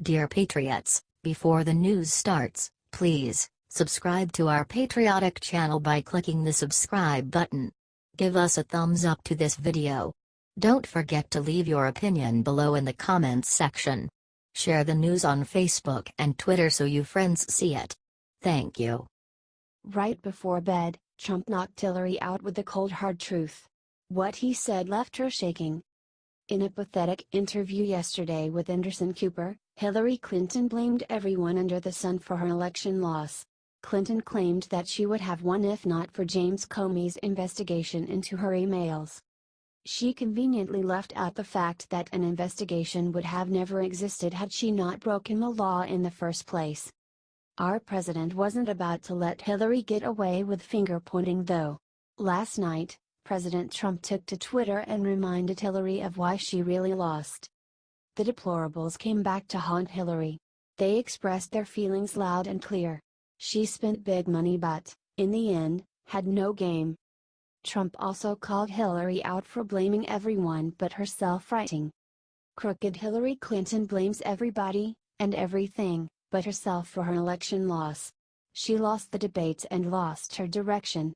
Dear Patriots, before the news starts, please subscribe to our patriotic channel by clicking the subscribe button. Give us a thumbs up to this video. Don't forget to leave your opinion below in the comments section. Share the news on Facebook and Twitter so you friends see it. Thank you. Right before bed, Trump knocked Hillary out with the cold hard truth. What he said left her shaking. In a pathetic interview yesterday with Anderson Cooper, Hillary Clinton blamed everyone under the sun for her election loss. Clinton claimed that she would have won if not for James Comey's investigation into her emails. She conveniently left out the fact that an investigation would have never existed had she not broken the law in the first place. Our president wasn't about to let Hillary get away with finger-pointing though. Last night, President Trump took to Twitter and reminded Hillary of why she really lost. The deplorables came back to haunt Hillary. They expressed their feelings loud and clear. She spent big money but, in the end, had no game. Trump also called Hillary out for blaming everyone but herself, writing, "Crooked Hillary Clinton blames everybody, and everything, but herself for her election loss. She lost the debates and lost her direction."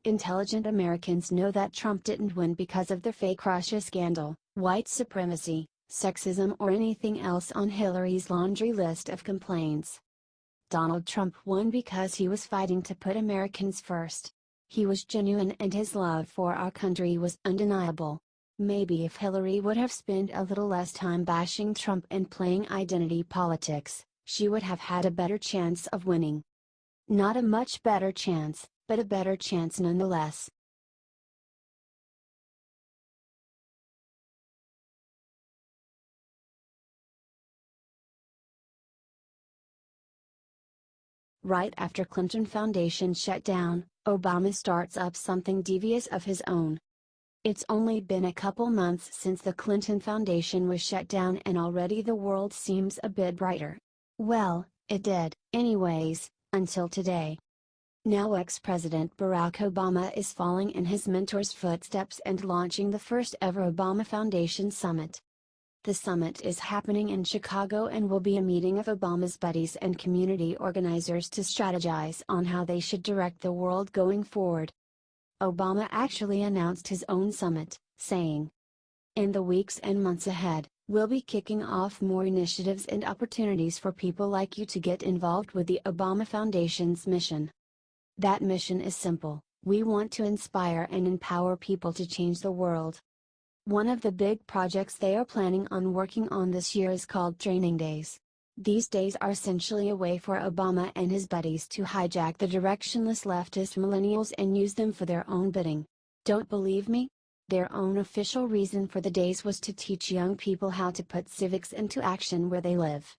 Intelligent Americans know that Trump didn't win because of the fake Russia scandal, white supremacy, sexism or anything else on Hillary's laundry list of complaints. Donald Trump won because he was fighting to put Americans first. He was genuine and his love for our country was undeniable. Maybe if Hillary would have spent a little less time bashing Trump and playing identity politics, she would have had a better chance of winning. Not a much better chance, but a better chance nonetheless. Right after Clinton Foundation shut down, Obama starts up something devious of his own. It's only been a couple months since the Clinton Foundation was shut down and already the world seems a bit brighter. Well, it did, anyways, until today. Now ex-President Barack Obama is following in his mentor's footsteps and launching the first ever Obama Foundation Summit. The summit is happening in Chicago and will be a meeting of Obama's buddies and community organizers to strategize on how they should direct the world going forward. Obama actually announced his own summit, saying, "In the weeks and months ahead, we'll be kicking off more initiatives and opportunities for people like you to get involved with the Obama Foundation's mission. That mission is simple: we want to inspire and empower people to change the world." One of the big projects they are planning on working on this year is called Training Days. These days are essentially a way for Obama and his buddies to hijack the directionless leftist millennials and use them for their own bidding. Don't believe me? Their own official reason for the days was to teach young people how to put civics into action where they live.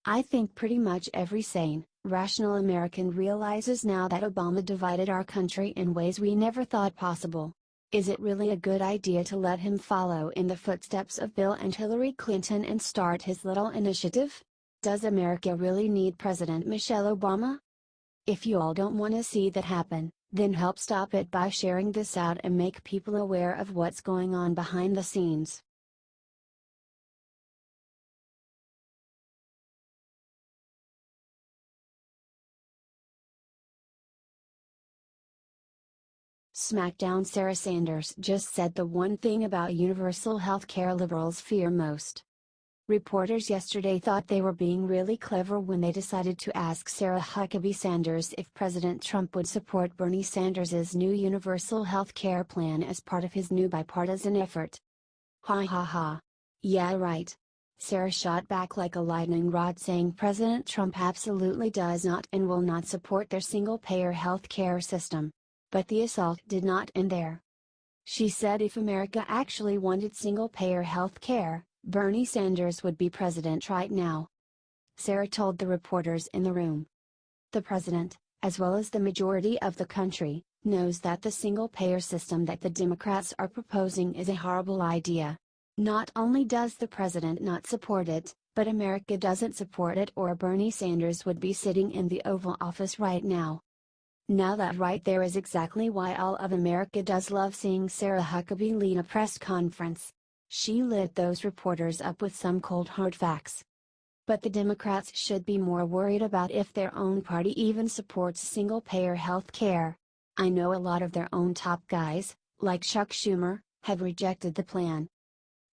I think pretty much every sane, rational American realizes now that Obama divided our country in ways we never thought possible. Is it really a good idea to let him follow in the footsteps of Bill and Hillary Clinton and start his little initiative? Does America really need President Michelle Obama? If you all don't want to see that happen, then help stop it by sharing this out and make people aware of what's going on behind the scenes. SmackDown Sarah Sanders just said the one thing about universal health care liberals fear most. Reporters yesterday thought they were being really clever when they decided to ask Sarah Huckabee Sanders if President Trump would support Bernie Sanders' new universal health care plan as part of his new bipartisan effort. Ha ha ha. Yeah, right. Sarah shot back like a lightning rod, saying President Trump absolutely does not and will not support their single-payer health care system. But the assault did not end there. She said if America actually wanted single-payer health care, Bernie Sanders would be president right now. Sarah told the reporters in the room. The president, as well as the majority of the country, knows that the single-payer system that the Democrats are proposing is a horrible idea. Not only does the president not support it, but America doesn't support it, or Bernie Sanders would be sitting in the Oval Office right now. Now that right there is exactly why all of America does love seeing Sarah Huckabee lead a press conference. She lit those reporters up with some cold hard facts. But the Democrats should be more worried about if their own party even supports single-payer health care. I know a lot of their own top guys, like Chuck Schumer, have rejected the plan.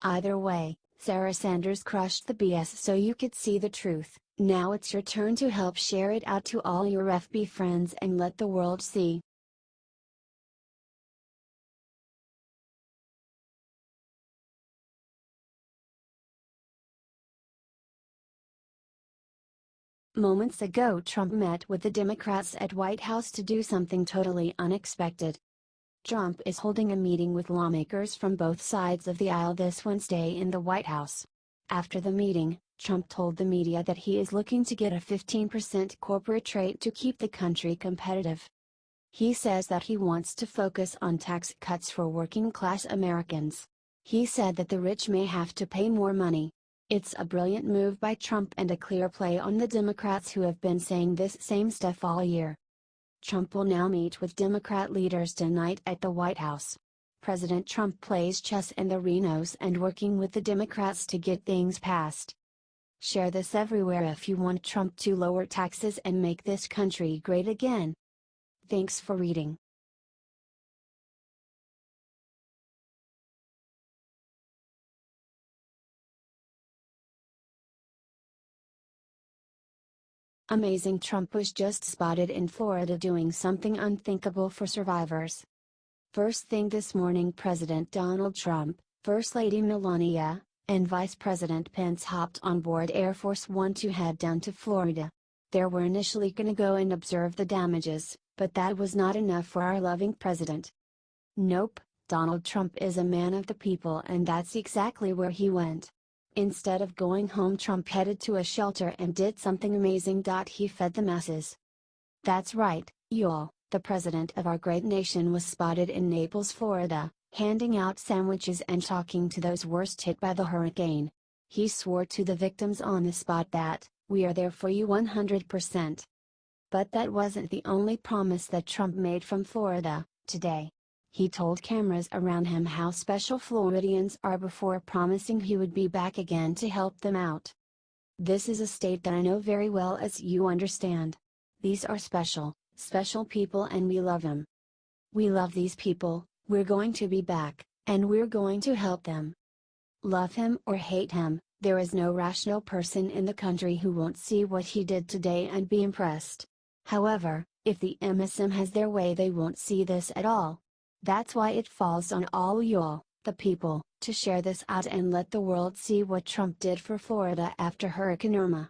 Either way, Sarah Sanders crushed the BS so you could see the truth. Now it's your turn to help share it out to all your FB friends and let the world see. Moments ago, Trump met with the Democrats at White House to do something totally unexpected. Trump is holding a meeting with lawmakers from both sides of the aisle this Wednesday in the White House. After the meeting, Trump told the media that he is looking to get a 15% corporate rate to keep the country competitive. He says that he wants to focus on tax cuts for working-class Americans. He said that the rich may have to pay more money. It's a brilliant move by Trump and a clear play on the Democrats who have been saying this same stuff all year. Trump will now meet with Democrat leaders tonight at the White House. President Trump plays chess in the arenas and working with the Democrats to get things passed. Share this everywhere if you want Trump to lower taxes and make this country great again. Thanks for reading. Amazing. Trump was just spotted in Florida doing something unthinkable for survivors. First thing this morning, President Donald Trump, First Lady Melania, and Vice President Pence hopped on board Air Force One to head down to Florida. They were initially gonna go and observe the damages, but that was not enough for our loving president. Nope, Donald Trump is a man of the people, and that's exactly where he went. Instead of going home, Trump headed to a shelter and did something amazing. He fed the masses. That's right, y'all, the president of our great nation was spotted in Naples, Florida, handing out sandwiches and talking to those worst hit by the hurricane. He swore to the victims on the spot that, "We are there for you 100%. But that wasn't the only promise that Trump made from Florida. Today, he told cameras around him how special Floridians are before promising he would be back again to help them out. "This is a state that I know very well, as you understand. These are special, special people, and we love them. We love these people, we're going to be back, and we're going to help them." Love him or hate him, there is no rational person in the country who won't see what he did today and be impressed. However, if the MSM has their way, they won't see this at all. That's why it falls on all y'all, the people, to share this out and let the world see what Trump did for Florida after Hurricane Irma.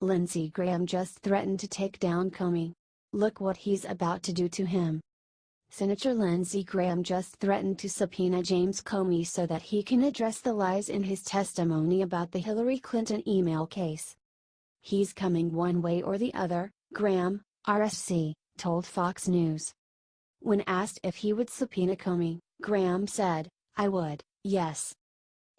Lindsey Graham just threatened to take down Comey. Look what he's about to do to him. Senator Lindsey Graham just threatened to subpoena James Comey so that he can address the lies in his testimony about the Hillary Clinton email case. "He's coming one way or the other," Graham, RSC, told Fox News. When asked if he would subpoena Comey, Graham said, "I would, yes."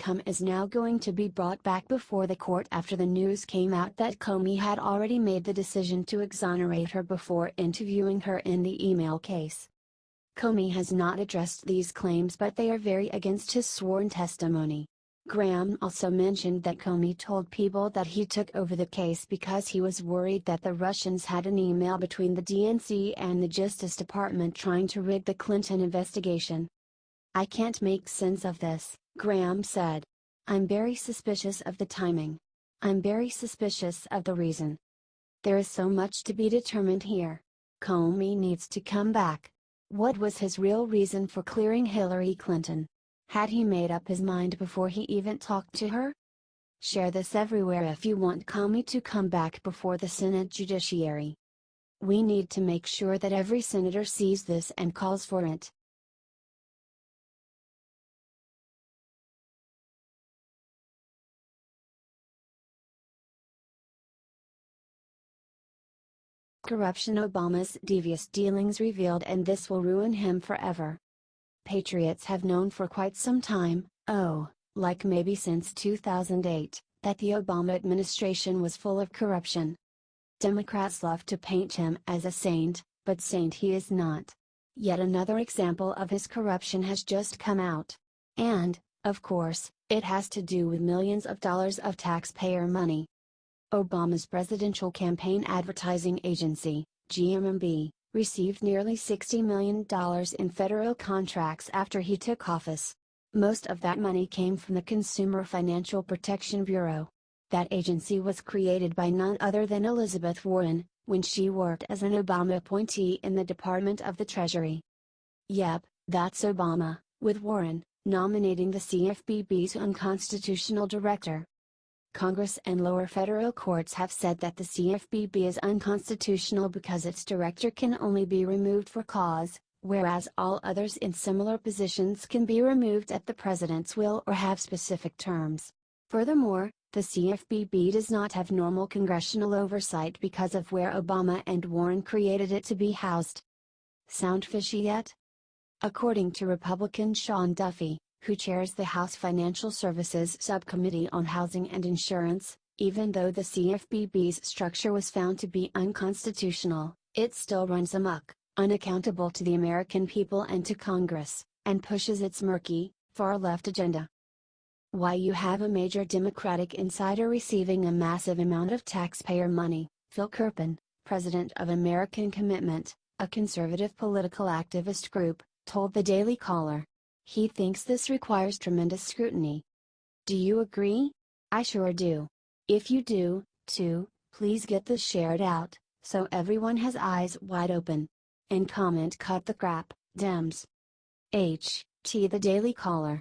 Comey is now going to be brought back before the court after the news came out that Comey had already made the decision to exonerate her before interviewing her in the email case. Comey has not addressed these claims, but they are very against his sworn testimony. Graham also mentioned that Comey told people that he took over the case because he was worried that the Russians had an email between the DNC and the Justice Department trying to rig the Clinton investigation. "I can't make sense of this," Graham said. "I'm very suspicious of the timing. I'm very suspicious of the reason. There is so much to be determined here. Comey needs to come back. What was his real reason for clearing Hillary Clinton? Had he made up his mind before he even talked to her?" Share this everywhere if you want Comey to come back before the Senate Judiciary. We need to make sure that every senator sees this and calls for it. Corruption: Obama's devious dealings revealed, and this will ruin him forever. Patriots have known for quite some time, like maybe since 2008, that the Obama administration was full of corruption. Democrats love to paint him as a saint, but saint he is not. Yet another example of his corruption has just come out. And, of course, it has to do with millions of dollars of taxpayer money. Obama's presidential campaign advertising agency, GMB, received nearly $60 million in federal contracts after he took office. Most of that money came from the Consumer Financial Protection Bureau. That agency was created by none other than Elizabeth Warren, when she worked as an Obama appointee in the Department of the Treasury. Yep, that's Obama, with Warren, nominating the CFPB's unconstitutional director. Congress and lower federal courts have said that the CFPB is unconstitutional because its director can only be removed for cause, whereas all others in similar positions can be removed at the president's will or have specific terms. Furthermore, the CFPB does not have normal congressional oversight because of where Obama and Warren created it to be housed. Sound fishy yet? According to Republican Sean Duffy, who chairs the House Financial Services Subcommittee on Housing and Insurance, even though the CFPB's structure was found to be unconstitutional, it still runs amok, unaccountable to the American people and to Congress, and pushes its murky, far-left agenda. Why you have a major Democratic insider receiving a massive amount of taxpayer money, Phil Kerpen, president of American Commitment, a conservative political activist group, told the Daily Caller. He thinks this requires tremendous scrutiny. Do you agree? I sure do. If you do, too, please get this shared out, so everyone has eyes wide open. And comment cut the crap, Dems. The Daily Caller.